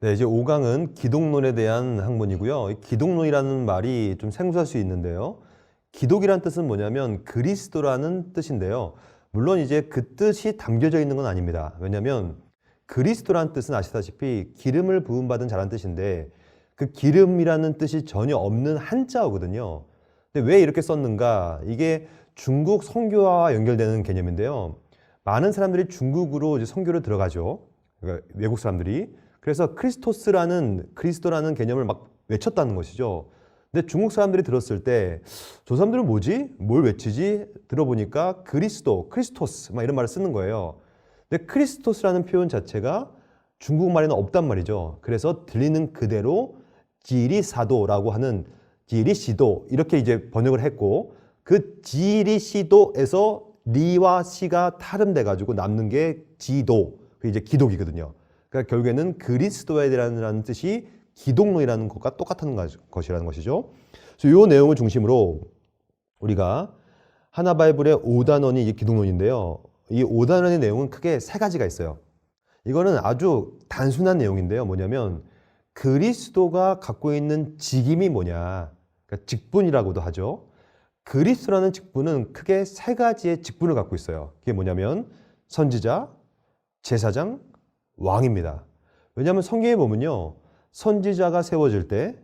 네, 이제 5강은 기독론에 대한 학문이고요. 이 기독론이라는 말이 좀 생소할 수 있는데요. 기독이란 뜻은 뭐냐면 그리스도라는 뜻인데요. 물론 이제 그 뜻이 담겨져 있는 건 아닙니다. 왜냐하면 그리스도라는 뜻은 아시다시피 기름을 부음받은 자라는 뜻인데 그 기름이라는 뜻이 전혀 없는 한자어거든요. 근데 왜 이렇게 썼는가? 이게 중국 선교와 연결되는 개념인데요. 많은 사람들이 중국으로 이제 선교를 들어가죠. 그러니까 외국 사람들이. 그래서 그리스도라는 개념을 막 외쳤다는 것이죠. 근데 중국 사람들이 들었을 때 저 사람들은 뭐지? 뭘 외치지? 들어보니까 크리스토스 막 이런 말을 쓰는 거예요. 근데 크리스토스라는 표현 자체가 중국말에는 없단 말이죠. 그래서 들리는 그대로 지리사도라고 하는 지리시도 이렇게 이제 번역을 했고 그 지리시도에서 리와 시가 탈음돼 가지고 남는 게 지도, 그게 이제 기독이거든요. 그러니까 결국에는 그리스도에 대한 뜻이 기독론이라는 것과 똑같은 것이라는 것이죠. 그래서 이 내용을 중심으로 우리가 하나 바이블의 5단원이 이제 기독론인데요. 이 5단원의 내용은 크게 세 가지가 있어요. 이거는 아주 단순한 내용인데요. 뭐냐면 그리스도가 갖고 있는 직임이 뭐냐. 그러니까 직분이라고도 하죠. 그리스도라는 직분은 크게 세 가지의 직분을 갖고 있어요. 그게 뭐냐면 선지자, 제사장, 왕입니다. 왜냐하면 성경에 보면요. 선지자가 세워질 때,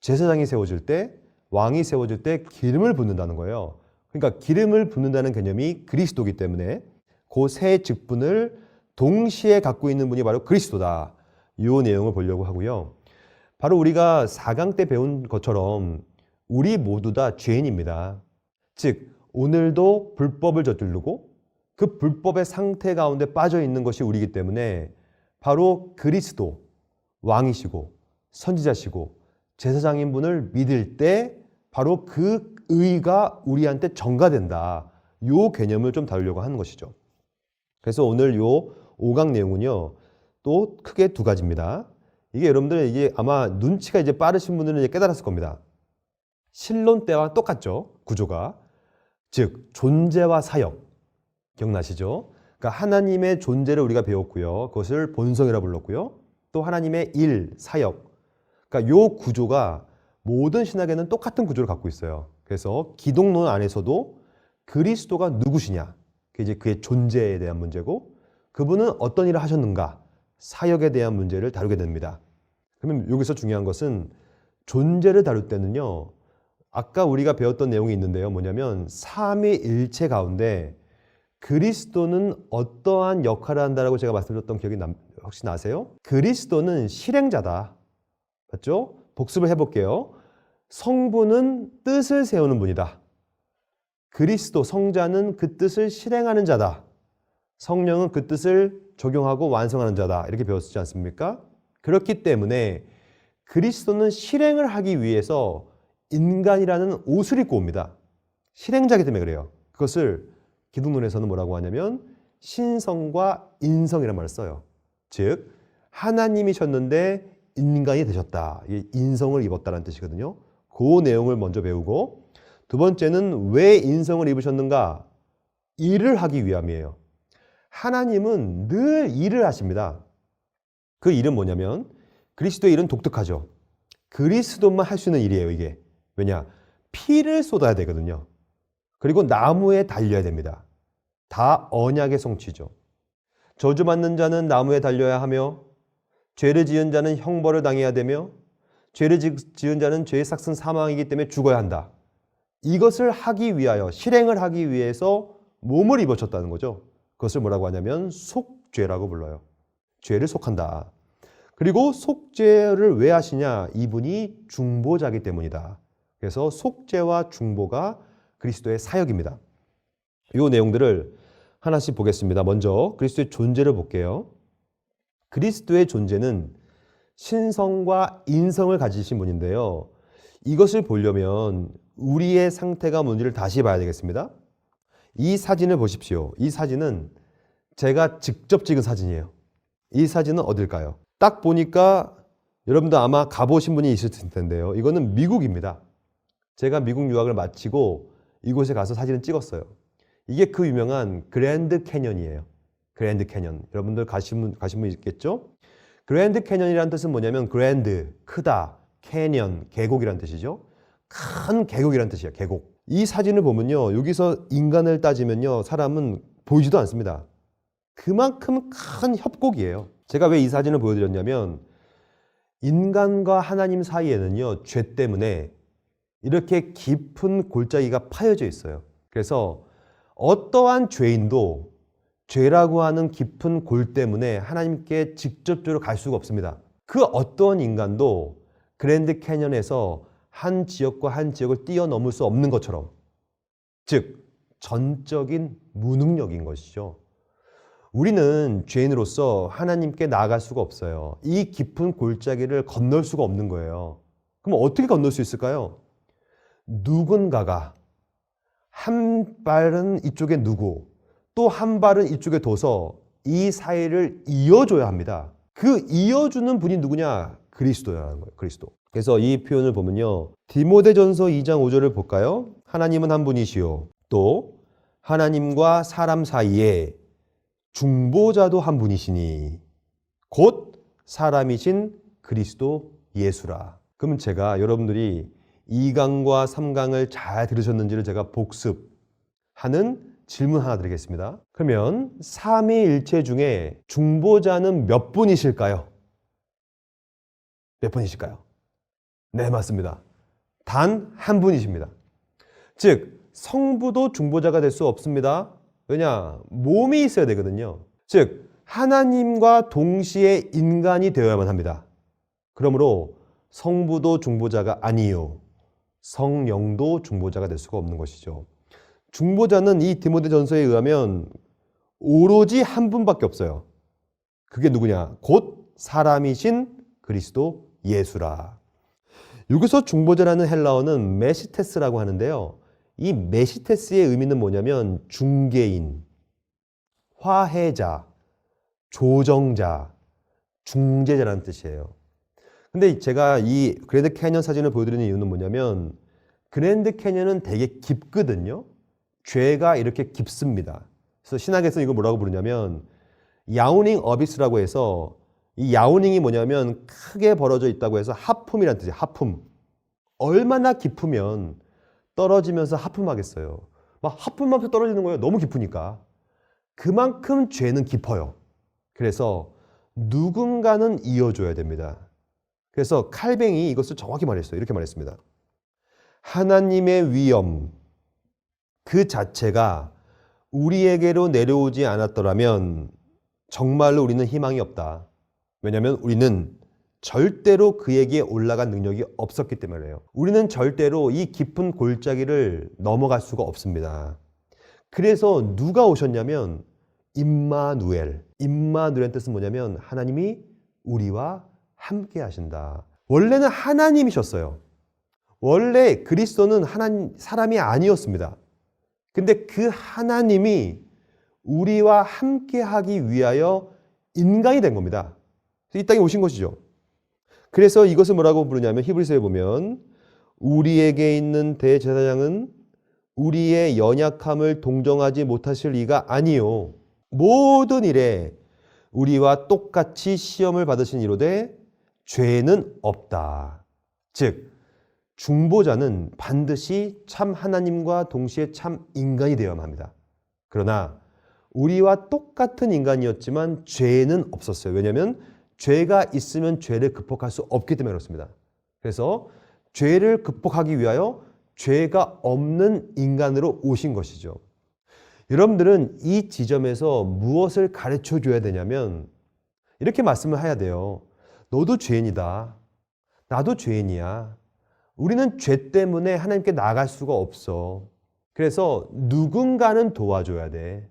제사장이 세워질 때, 왕이 세워질 때 기름을 붓는다는 거예요. 그러니까 기름을 붓는다는 개념이 그리스도이기 때문에 그 세 직분을 동시에 갖고 있는 분이 바로 그리스도다. 이 내용을 보려고 하고요. 바로 우리가 4강 때 배운 것처럼 우리 모두 다 죄인입니다. 즉 오늘도 불법을 저지르고 그 불법의 상태 가운데 빠져 있는 것이 우리이기 때문에 바로 그리스도, 왕이시고 선지자시고 제사장인 분을 믿을 때 바로 그 의가 우리한테 전가된다. 이 개념을 좀 다루려고 하는 것이죠. 그래서 오늘 요 5강 내용은요. 또 크게 두 가지입니다. 이게 여러분들 이게 아마 눈치가 이제 빠르신 분들은 이제 깨달았을 겁니다. 신론 때와 똑같죠. 구조가. 즉 존재와 사역. 기억나시죠? 그러니까 하나님의 존재를 우리가 배웠고요. 그것을 본성이라고 불렀고요. 또 하나님의 일, 사역. 그러니까 요 구조가 모든 신학에는 똑같은 구조를 갖고 있어요. 그래서 기독론 안에서도 그리스도가 누구시냐? 그게 이제 그의 존재에 대한 문제고 그분은 어떤 일을 하셨는가? 사역에 대한 문제를 다루게 됩니다. 그러면 여기서 중요한 것은 존재를 다룰 때는요. 아까 우리가 배웠던 내용이 있는데요. 뭐냐면 삼위일체 가운데 그리스도는 어떠한 역할을 한다라고 제가 말씀드렸던 기억이 혹시 나세요? 그리스도는 실행자다. 맞죠? 복습을 해볼게요. 성부는 뜻을 세우는 분이다. 그리스도 성자는 그 뜻을 실행하는 자다. 성령은 그 뜻을 적용하고 완성하는 자다. 이렇게 배웠지 않습니까? 그렇기 때문에 그리스도는 실행을 하기 위해서 인간이라는 옷을 입고 옵니다. 실행자이기 때문에 그래요. 그것을 기독론에서는 뭐라고 하냐면 신성과 인성이라는 말을 써요. 즉 하나님이셨는데 인간이 되셨다. 인성을 입었다는 뜻이거든요. 그 내용을 먼저 배우고 두 번째는 왜 인성을 입으셨는가? 일을 하기 위함이에요. 하나님은 늘 일을 하십니다. 그 일은 뭐냐면 그리스도의 일은 독특하죠. 그리스도만 할 수 있는 일이에요. 이게. 왜냐? 피를 쏟아야 되거든요. 그리고 나무에 달려야 됩니다. 다 언약의 성취죠. 저주받는 자는 나무에 달려야 하며 죄를 지은 자는 형벌을 당해야 되며 죄를 지은 자는 죄의 삭은 사망이기 때문에 죽어야 한다. 이것을 하기 위하여 실행을 하기 위해서 몸을 입으셨다는 거죠. 그것을 뭐라고 하냐면 속죄라고 불러요. 죄를 속한다. 그리고 속죄를 왜 하시냐? 이분이 중보자이기 때문이다. 그래서 속죄와 중보가 그리스도의 사역입니다. 이 내용들을 하나씩 보겠습니다. 먼저 그리스도의 존재를 볼게요. 그리스도의 존재는 신성과 인성을 가지신 분인데요. 이것을 보려면 우리의 상태가 뭔지를 다시 봐야 되겠습니다. 이 사진을 보십시오. 이 사진은 제가 직접 찍은 사진이에요. 이 사진은 어딜까요? 딱 보니까 여러분도 아마 가보신 분이 있을 텐데요. 이거는 미국입니다. 제가 미국 유학을 마치고 이곳에 가서 사진을 찍었어요. 이게 그 유명한 그랜드 캐년이에요. 그랜드 캐년. 여러분들 가신 분 있겠죠? 그랜드 캐년이라는 뜻은 뭐냐면 그랜드, 크다, 캐년, 계곡이라는 뜻이죠. 큰 계곡이라는 뜻이에요. 계곡. 이 사진을 보면요. 여기서 인간을 따지면요. 사람은 보이지도 않습니다. 그만큼 큰 협곡이에요. 제가 왜 이 사진을 보여드렸냐면 인간과 하나님 사이에는요. 죄 때문에 이렇게 깊은 골짜기가 파여져 있어요. 그래서 어떠한 죄인도 죄라고 하는 깊은 골 때문에 하나님께 직접적으로 갈 수가 없습니다. 그 어떠한 인간도 그랜드 캐년에서 한 지역과 한 지역을 뛰어넘을 수 없는 것처럼, 즉 전적인 무능력인 것이죠. 우리는 죄인으로서 하나님께 나아갈 수가 없어요. 이 깊은 골짜기를 건널 수가 없는 거예요. 그럼 어떻게 건널 수 있을까요? 누군가가 한 발은 이쪽에 누구, 또 한 발은 이쪽에 둬서 이 사이를 이어줘야 합니다. 그 이어주는 분이 누구냐? 그리스도라는 거예요. 그리스도. 그래서 이 표현을 보면요. 디모데전서 2장 5절을 볼까요? 하나님은 한 분이시요. 또 하나님과 사람 사이에 중보자도 한 분이시니 곧 사람이신 그리스도 예수라. 그럼 제가 여러분들이 2강과 3강을 잘 들으셨는지를 제가 복습하는 질문 하나 드리겠습니다. 그러면 삼위일체 중에 중보자는 몇 분이실까요? 몇 분이실까요? 네, 맞습니다. 단 한 분이십니다. 즉 성부도 중보자가 될 수 없습니다. 왜냐? 몸이 있어야 되거든요. 즉 하나님과 동시에 인간이 되어야만 합니다. 그러므로 성부도 중보자가 아니요, 성령도 중보자가 될 수가 없는 것이죠. 중보자는 이 디모데전서에 의하면 오로지 한 분밖에 없어요. 그게 누구냐? 곧 사람이신 그리스도 예수라. 여기서 중보자라는 헬라어는 메시테스라고 하는데요. 이 메시테스의 의미는 뭐냐면 중개인, 화해자, 조정자, 중재자라는 뜻이에요. 근데 제가 이 그랜드 캐년 사진을 보여드리는 이유는 뭐냐면 그랜드 캐년은 되게 깊거든요. 죄가 이렇게 깊습니다. 그래서 신학에서는 이걸 뭐라고 부르냐면 야우닝 어비스라고 해서, 이 야우닝이 뭐냐면 크게 벌어져 있다고 해서 하품이라는 뜻이에요. 하품. 얼마나 깊으면 떨어지면서 하품하겠어요. 막 하품하면서 떨어지는 거예요. 너무 깊으니까. 그만큼 죄는 깊어요. 그래서 누군가는 이어줘야 됩니다. 그래서 칼뱅이 이것을 정확히 말했어요. 이렇게 말했습니다. 하나님의 위엄 그 자체가 우리에게로 내려오지 않았더라면 정말로 우리는 희망이 없다. 왜냐하면 우리는 절대로 그에게 올라간 능력이 없었기 때문이에요. 우리는 절대로 이 깊은 골짜기를 넘어갈 수가 없습니다. 그래서 누가 오셨냐면 임마누엘. 임마누엘의 뜻은 뭐냐면 하나님이 우리와 함께 하신다. 원래는 하나님이셨어요. 원래 그리스도는 사람이 아니었습니다. 근데 그 하나님이 우리와 함께 하기 위하여 인간이 된 겁니다. 이 땅에 오신 것이죠. 그래서 이것을 뭐라고 부르냐면 히브리서에 보면 우리에게 있는 대제사장은 우리의 연약함을 동정하지 못하실 이가 아니요 모든 일에 우리와 똑같이 시험을 받으신 이로되 죄는 없다. 즉 중보자는 반드시 참 하나님과 동시에 참 인간이 되어야만 합니다. 그러나 우리와 똑같은 인간이었지만 죄는 없었어요. 왜냐하면 죄가 있으면 죄를 극복할 수 없기 때문에 그렇습니다. 그래서 죄를 극복하기 위하여 죄가 없는 인간으로 오신 것이죠. 여러분들은 이 지점에서 무엇을 가르쳐 줘야 되냐면 이렇게 말씀을 해야 돼요. 너도 죄인이다. 나도 죄인이야. 우리는 죄 때문에 하나님께 나아갈 수가 없어. 그래서 누군가는 도와줘야 돼.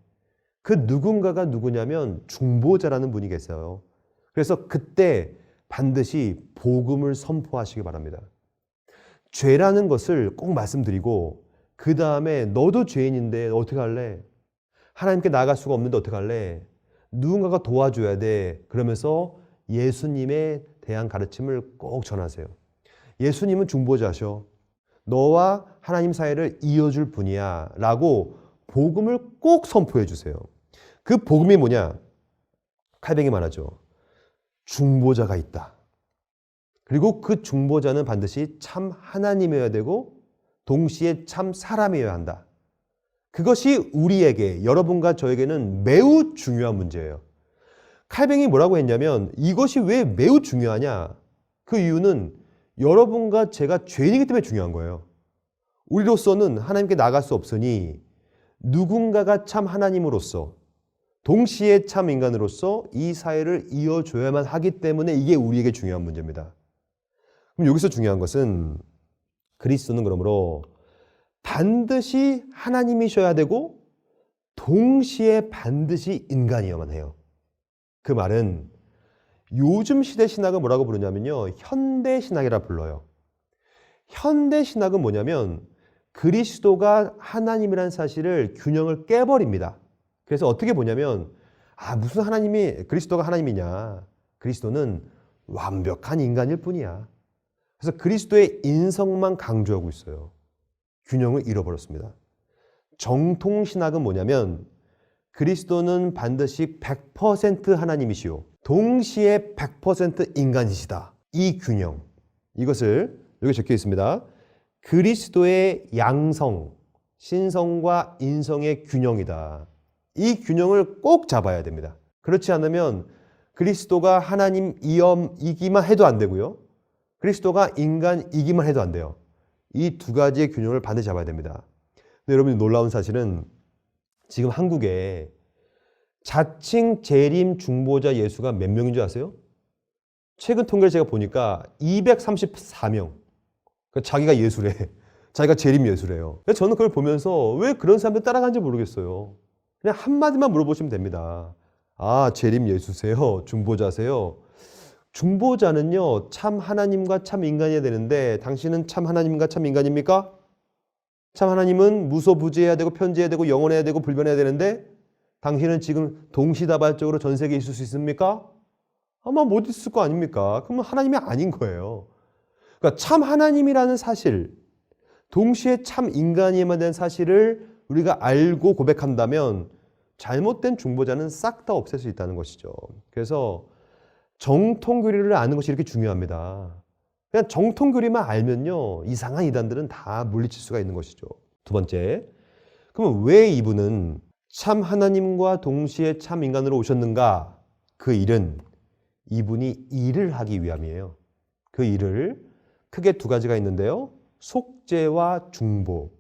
그 누군가가 누구냐면 중보자라는 분이 계세요. 그래서 그때 반드시 복음을 선포하시기 바랍니다. 죄라는 것을 꼭 말씀드리고 그 다음에 너도 죄인인데 어떻게 할래? 하나님께 나아갈 수가 없는데 어떻게 할래? 누군가가 도와줘야 돼. 그러면서 예수님에 대한 가르침을 꼭 전하세요. 예수님은 중보자셔. 너와 하나님 사이를 이어줄 분이야 라고 복음을 꼭 선포해 주세요. 그 복음이 뭐냐? 칼뱅이 말하죠. 중보자가 있다. 그리고 그 중보자는 반드시 참 하나님이어야 되고 동시에 참 사람이어야 한다. 그것이 우리에게, 여러분과 저에게는 매우 중요한 문제예요. 칼뱅이 뭐라고 했냐면 이것이 왜 매우 중요하냐? 그 이유는 여러분과 제가 죄인이기 때문에 중요한 거예요. 우리로서는 하나님께 나갈 수 없으니 누군가가 참 하나님으로서 동시에 참 인간으로서 이 사회를 이어줘야만 하기 때문에 이게 우리에게 중요한 문제입니다. 그럼 여기서 중요한 것은 그리스도는 그러므로 반드시 하나님이셔야 되고 동시에 반드시 인간이어야만 해요. 그 말은 요즘 시대 신학을 뭐라고 부르냐면요. 현대 신학이라 불러요. 현대 신학은 뭐냐면 그리스도가 하나님이라는 사실을 균형을 깨버립니다. 그래서 어떻게 보냐면 무슨 하나님이 그리스도가 하나님이냐. 그리스도는 완벽한 인간일 뿐이야. 그래서 그리스도의 인성만 강조하고 있어요. 균형을 잃어버렸습니다. 정통신학은 뭐냐면 그리스도는 반드시 100% 하나님이시오. 동시에 100% 인간이시다. 이 균형. 이것을 여기 적혀 있습니다. 그리스도의 양성, 신성과 인성의 균형이다. 이 균형을 꼭 잡아야 됩니다. 그렇지 않으면 그리스도가 하나님이기만 해도 안 되고요. 그리스도가 인간이기만 해도 안 돼요. 이 두 가지의 균형을 반드시 잡아야 됩니다. 근데 여러분 놀라운 사실은 지금 한국에 자칭 재림 중보자 예수가 몇 명인 줄 아세요? 최근 통계를 제가 보니까 234명. 그러니까 자기가 예수래. 자기가 재림 예수래요. 저는 그걸 보면서 왜 그런 사람들 따라가는지 모르겠어요. 그냥 한마디만 물어보시면 됩니다. 재림 예수세요? 중보자세요? 중보자는요, 참 하나님과 참 인간이어야 되는데 당신은 참 하나님과 참 인간입니까? 참 하나님은 무소부지해야 되고 편지해야 되고 영원해야 되고 불변해야 되는데 당신은 지금 동시다발적으로 전 세계에 있을 수 있습니까? 아마 못 있을 거 아닙니까? 그러면 하나님이 아닌 거예요. 그러니까 참 하나님이라는 사실, 동시에 참 인간이어야만 되는 사실을 우리가 알고 고백한다면 잘못된 중보자는 싹 다 없앨 수 있다는 것이죠. 그래서 정통교리를 아는 것이 이렇게 중요합니다. 그냥 정통교리만 알면요, 이상한 이단들은 다 물리칠 수가 있는 것이죠. 두 번째, 그러면 왜 이분은 참 하나님과 동시에 참 인간으로 오셨는가? 그 일은 이분이 일을 하기 위함이에요. 그 일을 크게 두 가지가 있는데요. 속죄와 중보.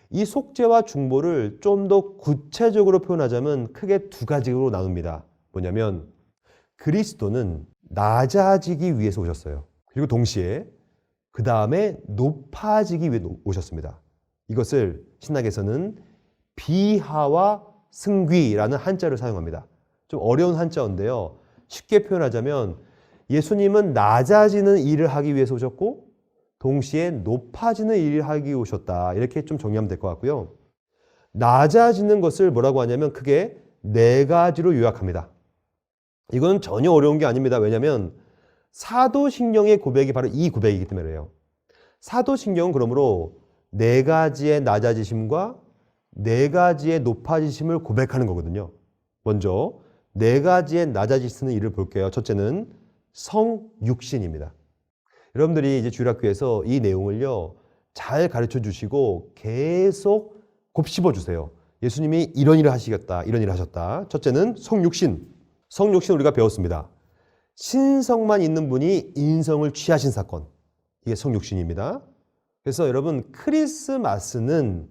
이 속죄와 중보를 좀 더 구체적으로 표현하자면 크게 두 가지로 나눕니다. 뭐냐면 그리스도는 낮아지기 위해서 오셨어요. 그리고 동시에 그 다음에 높아지기 위해 오셨습니다. 이것을 신학에서는 비하와 승귀라는 한자를 사용합니다. 좀 어려운 한자인데요. 쉽게 표현하자면 예수님은 낮아지는 일을 하기 위해서 오셨고 동시에 높아지는 일을 하기 위해 오셨다. 이렇게 좀 정리하면 될 것 같고요. 낮아지는 것을 뭐라고 하냐면 크게 네 가지로 요약합니다. 이건 전혀 어려운 게 아닙니다. 왜냐하면 사도신경의 고백이 바로 이 고백이기 때문에 그래요. 사도신경은 그러므로 네 가지의 낮아지심과 네 가지의 높아지심을 고백하는 거거든요. 먼저 네 가지의 낮아지시는 일을 볼게요. 첫째는 성육신입니다. 여러분들이 이제 주일학교에서 이 내용을요, 잘 가르쳐 주시고 계속 곱씹어 주세요. 예수님이 이런 일을 하시겠다, 이런 일을 하셨다. 첫째는 성육신. 성육신 우리가 배웠습니다. 신성만 있는 분이 인성을 취하신 사건. 이게 성육신입니다. 그래서 여러분 크리스마스는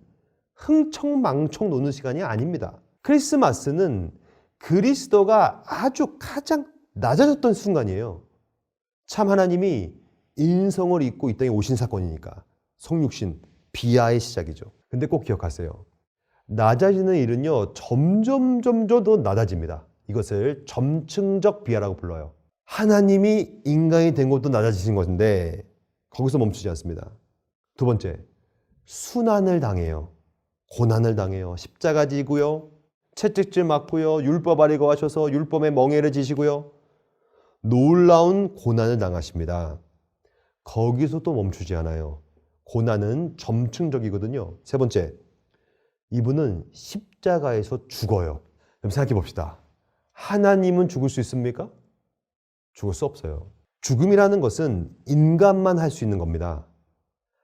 흥청망청 노는 시간이 아닙니다. 크리스마스는 그리스도가 아주 가장 낮아졌던 순간이에요. 참 하나님이 인성을 입고 이 땅에 오신 사건이니까 성육신, 비하의 시작이죠. 근데 꼭 기억하세요. 낮아지는 일은요, 점점 더 낮아집니다. 이것을 점층적 비하라고 불러요. 하나님이 인간이 된 것도 낮아지신 것인데 거기서 멈추지 않습니다. 두 번째, 순환을 당해요. 고난을 당해요. 십자가 지고요. 채찍질 맞고요. 율법 아래 거하셔서 율법의 멍에를 지시고요. 놀라운 고난을 당하십니다. 거기서 또 멈추지 않아요. 고난은 점층적이거든요. 세 번째, 이분은 십자가에서 죽어요. 그럼 생각해 봅시다. 하나님은 죽을 수 있습니까? 죽을 수 없어요. 죽음이라는 것은 인간만 할 수 있는 겁니다.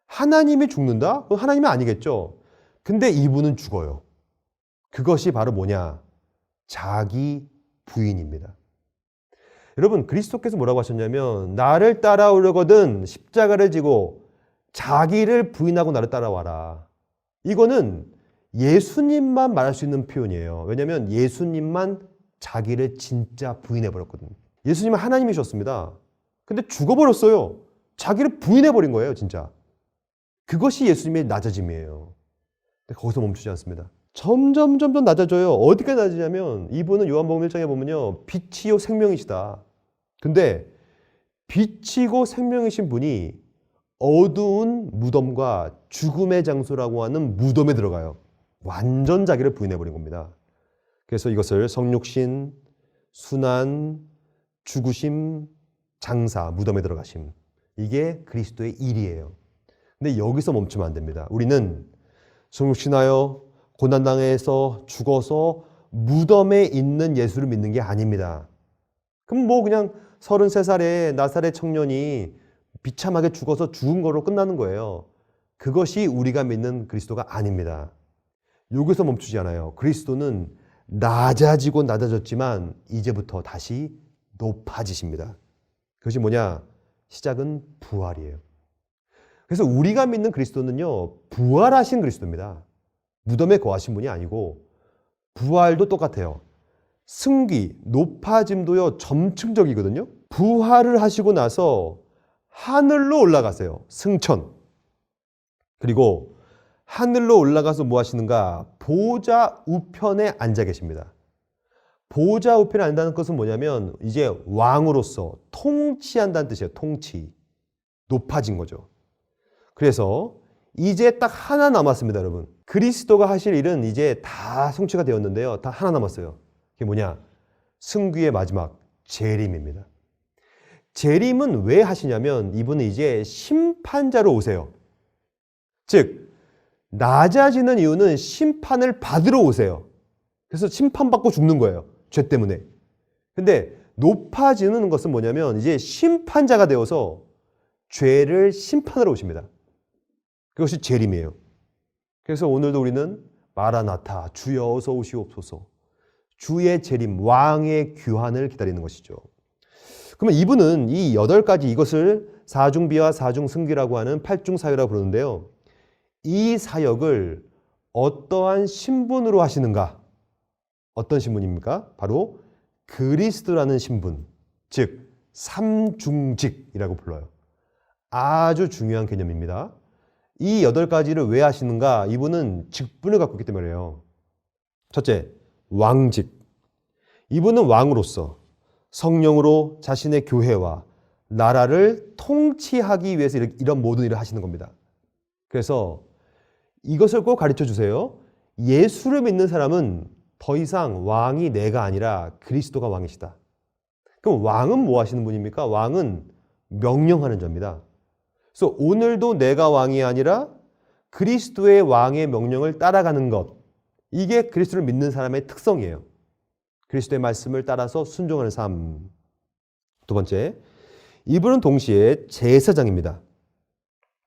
하나님이 죽는다? 그건 하나님이 아니겠죠. 근데 이분은 죽어요. 그것이 바로 뭐냐? 자기 부인입니다. 여러분, 그리스도께서 뭐라고 하셨냐면 나를 따라오려거든 십자가를 지고 자기를 부인하고 나를 따라와라. 이거는 예수님만 말할 수 있는 표현이에요. 왜냐하면 예수님만 자기를 진짜 부인해버렸거든요. 예수님은 하나님이셨습니다. 근데 죽어버렸어요. 자기를 부인해버린 거예요, 진짜. 그것이 예수님의 낮아짐이에요. 근데 거기서 멈추지 않습니다. 점점 낮아져요. 어디까지 낮아지냐면 이분은 요한복음 1장에 보면요. 빛이요 생명이시다. 근데 빛이고 생명이신 분이 어두운 무덤과 죽음의 장소라고 하는 무덤에 들어가요. 완전 자기를 부인해버린 겁니다. 그래서 이것을 성육신, 순환, 죽으심, 장사, 무덤에 들어가심. 이게 그리스도의 일이에요. 근데 여기서 멈추면 안 됩니다. 우리는 성육신하여 고난당해서 죽어서 무덤에 있는 예수를 믿는 게 아닙니다. 그럼 뭐 그냥 33살의 나사렛 청년이 비참하게 죽어서 죽은 거로 끝나는 거예요. 그것이 우리가 믿는 그리스도가 아닙니다. 여기서 멈추지 않아요. 그리스도는 낮아지고 낮아졌지만 이제부터 다시 높아지십니다. 그것이 뭐냐? 시작은 부활이에요. 그래서 우리가 믿는 그리스도는요, 부활하신 그리스도입니다. 무덤에 거하신 분이 아니고 부활도 똑같아요. 승기, 높아짐도요 점층적이거든요. 부활을 하시고 나서 하늘로 올라가세요. 승천. 그리고 하늘로 올라가서 뭐 하시는가? 보좌 우편에 앉아 계십니다. 보좌 우편에 앉는다는 것은 뭐냐면 이제 왕으로서 통치한다는 뜻이에요. 통치. 높아진 거죠. 그래서 이제 딱 하나 남았습니다, 여러분. 그리스도가 하실 일은 이제 다 성취가 되었는데요. 다 하나 남았어요. 그게 뭐냐? 승귀의 마지막 재림입니다. 재림은 왜 하시냐면 이분은 이제 심판자로 오세요. 즉 낮아지는 이유는 심판을 받으러 오세요. 그래서 심판받고 죽는 거예요. 죄 때문에. 근데 높아지는 것은 뭐냐면 이제 심판자가 되어서 죄를 심판하러 오십니다. 그것이 재림이에요. 그래서 오늘도 우리는 마라나타, 주여 어서 오시옵소서. 주의 재림, 왕의 귀환을 기다리는 것이죠. 그러면 이분은 이 8가지 이것을 사중비와 사중승귀라고 하는 팔중사유라고 부르는데요. 이 사역을 어떠한 신분으로 하시는가? 어떤 신분입니까? 바로 그리스도라는 신분, 즉 삼중직이라고 불러요. 아주 중요한 개념입니다. 이 8가지를 왜 하시는가? 이분은 직분을 갖고 있기 때문에 그래요. 첫째, 왕직. 이분은 왕으로서 성령으로 자신의 교회와 나라를 통치하기 위해서 이런 모든 일을 하시는 겁니다. 그래서 이것을 꼭 가르쳐 주세요. 예수를 믿는 사람은 더 이상 왕이 내가 아니라 그리스도가 왕이시다. 그럼 왕은 뭐 하시는 분입니까? 왕은 명령하는 자입니다. 그래서 오늘도 내가 왕이 아니라 그리스도의 왕의 명령을 따라가는 것. 이게 그리스도를 믿는 사람의 특성이에요. 그리스도의 말씀을 따라서 순종하는 삶. 두 번째, 이분은 동시에 제사장입니다.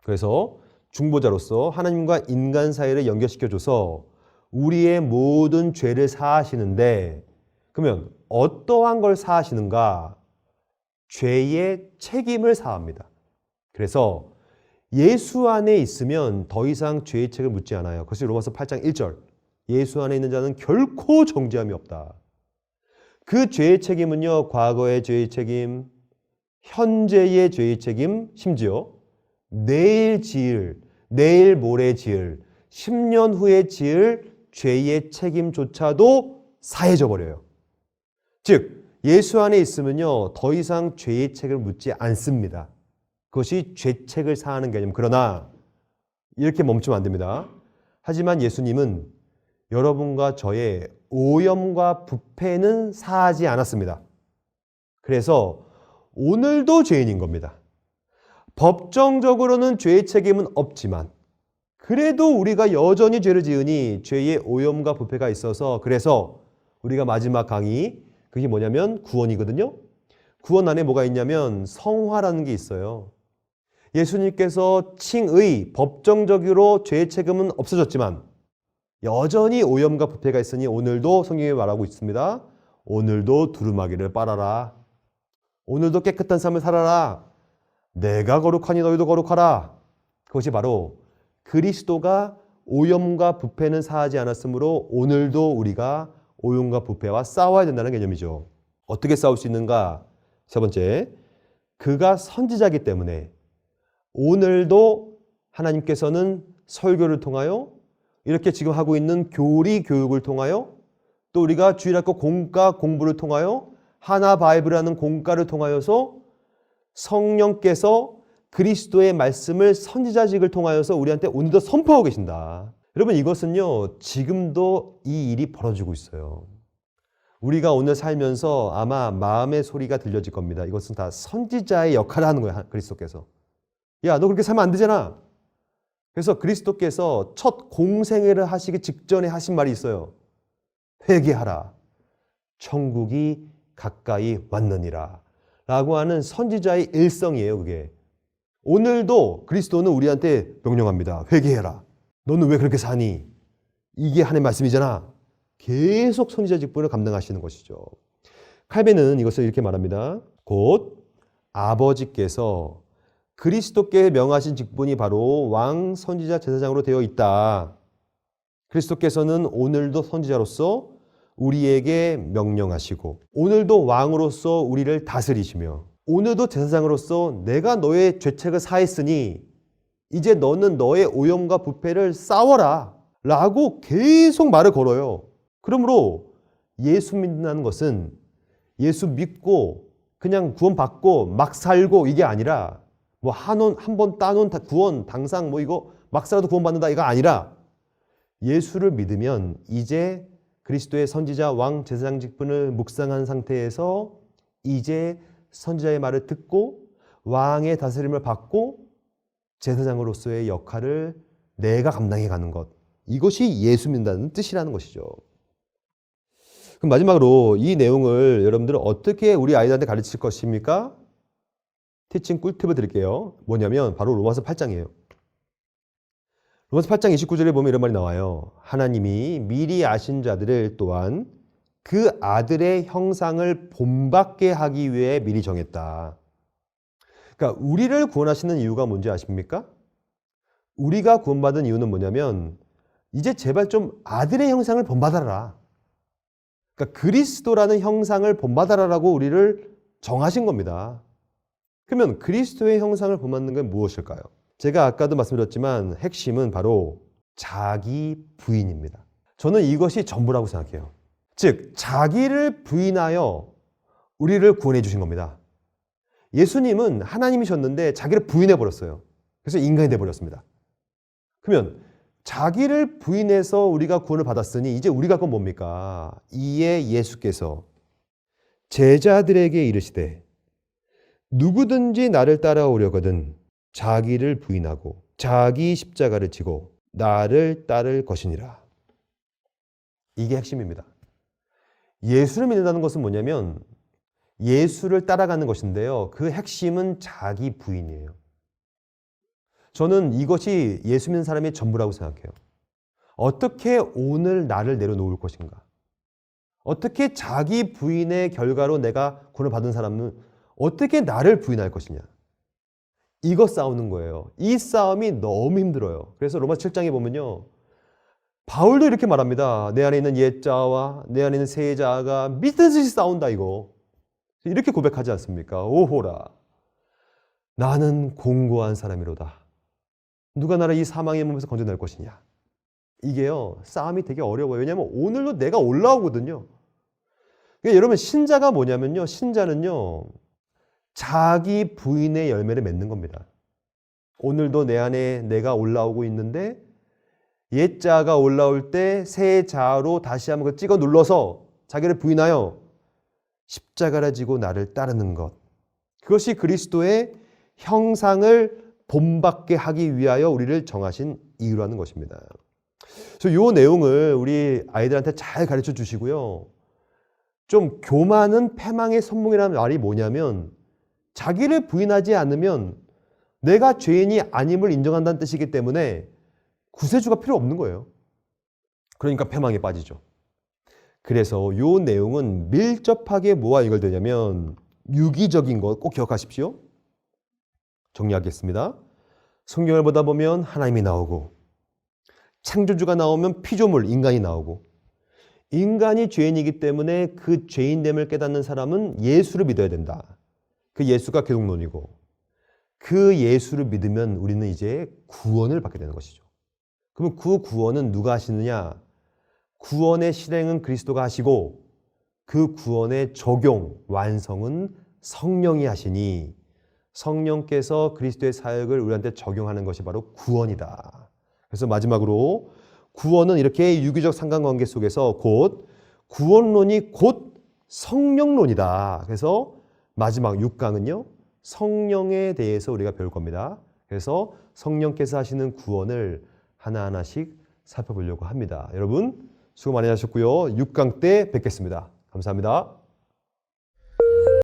그래서 중보자로서 하나님과 인간 사이를 연결시켜줘서 우리의 모든 죄를 사하시는데, 그러면 어떠한 걸 사하시는가? 죄의 책임을 사합니다. 그래서 예수 안에 있으면 더 이상 죄의 책을 묻지 않아요. 그것이 로마서 8장 1절. 예수 안에 있는 자는 결코 정죄함이 없다. 그 죄의 책임은요, 과거의 죄의 책임, 현재의 죄의 책임, 심지어 내일 지을, 내일 모레 지을, 10년 후에 지을 죄의 책임조차도 사해져 버려요. 즉 예수 안에 있으면요, 더 이상 죄의 책을 묻지 않습니다. 그것이 죄책을 사하는 개념. 그러나 이렇게 멈추면 안 됩니다. 하지만 예수님은 여러분과 저의 오염과 부패는 사하지 않았습니다. 그래서 오늘도 죄인인 겁니다. 법정적으로는 죄의 책임은 없지만 그래도 우리가 여전히 죄를 지으니 죄의 오염과 부패가 있어서, 그래서 우리가 마지막 강의, 그게 뭐냐면 구원이거든요. 구원 안에 뭐가 있냐면 성화라는 게 있어요. 예수님께서 칭의, 법정적으로 죄의 책임은 없어졌지만 여전히 오염과 부패가 있으니 오늘도 성경에 말하고 있습니다. 오늘도 두루마기를 빨아라. 오늘도 깨끗한 삶을 살아라. 내가 거룩하니 너희도 거룩하라. 그것이 바로 그리스도가 오염과 부패는 사하지 않았으므로 오늘도 우리가 오염과 부패와 싸워야 된다는 개념이죠. 어떻게 싸울 수 있는가? 세 번째, 그가 선지자이기 때문에 오늘도 하나님께서는 설교를 통하여 이렇게 지금 하고 있는 교리 교육을 통하여 또 우리가 주일학교 공과 공부를 통하여 하나 바이블이라는 공과를 통하여서 성령께서 그리스도의 말씀을 선지자직을 통하여서 우리한테 오늘도 선포하고 계신다. 여러분, 이것은요 지금도 이 일이 벌어지고 있어요. 우리가 오늘 살면서 아마 마음의 소리가 들려질 겁니다. 이것은 다 선지자의 역할을 하는 거야. 그리스도께서. 야, 너 그렇게 살면 안 되잖아. 그래서 그리스도께서 첫 공생애를 하시기 직전에 하신 말이 있어요. 회개하라. 천국이 가까이 왔느니라. 라고 하는 선지자의 일성이에요. 그게. 오늘도 그리스도는 우리한테 명령합니다. 회개해라. 너는 왜 그렇게 사니? 이게 하나님의 말씀이잖아. 계속 선지자 직분을 감당하시는 것이죠. 칼빈은 이것을 이렇게 말합니다. 곧 아버지께서 그리스도께 명하신 직분이 바로 왕, 선지자, 제사장으로 되어 있다. 그리스도께서는 오늘도 선지자로서 우리에게 명령하시고 오늘도 왕으로서 우리를 다스리시며 오늘도 제사장으로서 내가 너의 죄책을 사했으니 이제 너는 너의 오염과 부패를 싸워라 라고 계속 말을 걸어요. 그러므로 예수 믿는다는 것은 예수 믿고 그냥 구원받고 막 살고 이게 아니라 뭐 한 번 따놓은 구원 당상 뭐 이거 막 살아도 구원받는다 이거 아니라 예수를 믿으면 이제 그리스도의 선지자 왕 제사장 직분을 묵상한 상태에서 이제 선지자의 말을 듣고 왕의 다스림을 받고 제사장으로서의 역할을 내가 감당해 가는 것. 이것이 예수 믿는다는 뜻이라는 것이죠. 그럼 마지막으로 이 내용을 여러분들은 어떻게 우리 아이들한테 가르칠 것입니까? 티칭 꿀팁을 드릴게요. 뭐냐면 바로 로마서 8장이에요. 로마서 8장 29절에 보면 이런 말이 나와요. 하나님이 미리 아신 자들을 또한 그 아들의 형상을 본받게 하기 위해 미리 정했다. 그러니까 우리를 구원하시는 이유가 뭔지 아십니까? 우리가 구원받은 이유는 뭐냐면 이제 제발 좀 아들의 형상을 본받아라. 그러니까 그리스도라는 형상을 본받아라라고 우리를 정하신 겁니다. 그러면 그리스도의 형상을 본받는 건 무엇일까요? 제가 아까도 말씀드렸지만 핵심은 바로 자기 부인입니다. 저는 이것이 전부라고 생각해요. 즉 자기를 부인하여 우리를 구원해 주신 겁니다. 예수님은 하나님이셨는데 자기를 부인해 버렸어요. 그래서 인간이 돼 버렸습니다. 그러면 자기를 부인해서 우리가 구원을 받았으니 이제 우리가 그건 뭡니까? 이에 예수께서 제자들에게 이르시되 누구든지 나를 따라오려거든 자기를 부인하고 자기 십자가를 지고 나를 따를 것이니라. 이게 핵심입니다. 예수를 믿는다는 것은 뭐냐면 예수를 따라가는 것인데요. 그 핵심은 자기 부인이에요. 저는 이것이 예수 믿는 사람의 전부라고 생각해요. 어떻게 오늘 나를 내려놓을 것인가? 어떻게 자기 부인의 결과로 내가 구원을 받은 사람은 어떻게 나를 부인할 것이냐? 이거 싸우는 거예요. 이 싸움이 너무 힘들어요. 그래서 로마서 7장에 보면요. 바울도 이렇게 말합니다. 내 안에 있는 옛자와 내 안에 있는 새자가 미친듯이 싸운다 이거. 이렇게 고백하지 않습니까? 오호라. 나는 공고한 사람이로다. 누가 나를 이 사망의 몸에서 건져낼 것이냐. 이게요. 싸움이 되게 어려워요. 왜냐하면 오늘도 내가 올라오거든요. 그러니까 여러분 신자가 뭐냐면요. 신자는요. 자기 부인의 열매를 맺는 겁니다. 오늘도 내 안에 내가 올라오고 있는데 옛자가 올라올 때 새 자로 다시 한번 찍어 눌러서 자기를 부인하여 십자가를 지고 나를 따르는 것. 그것이 그리스도의 형상을 본받게 하기 위하여 우리를 정하신 이유라는 것입니다. 그래서 이 내용을 우리 아이들한테 잘 가르쳐 주시고요. 좀 교만은 패망의 선봉이라는 말이 뭐냐면 자기를 부인하지 않으면 내가 죄인이 아님을 인정한다는 뜻이기 때문에 구세주가 필요 없는 거예요. 그러니까 패망에 빠지죠. 그래서 이 내용은 밀접하게 뭐와 연결되냐면 유기적인 것 꼭 기억하십시오. 정리하겠습니다. 성경을 보다 보면 하나님이 나오고 창조주가 나오면 피조물, 인간이 나오고 인간이 죄인이기 때문에 그 죄인됨을 깨닫는 사람은 예수를 믿어야 된다. 그 예수가 기독론이고 그 예수를 믿으면 우리는 이제 구원을 받게 되는 것이죠. 그러면 그 구원은 누가 하시느냐? 구원의 실행은 그리스도가 하시고 그 구원의 적용, 완성은 성령이 하시니 성령께서 그리스도의 사역을 우리한테 적용하는 것이 바로 구원이다. 그래서 마지막으로 구원은 이렇게 유기적 상관관계 속에서 곧 구원론이 곧 성령론이다. 그래서 마지막 6강은요. 성령에 대해서 우리가 배울 겁니다. 그래서 성령께서 하시는 구원을 하나하나씩 살펴보려고 합니다. 여러분 수고 많이 하셨고요. 6강 때 뵙겠습니다. 감사합니다.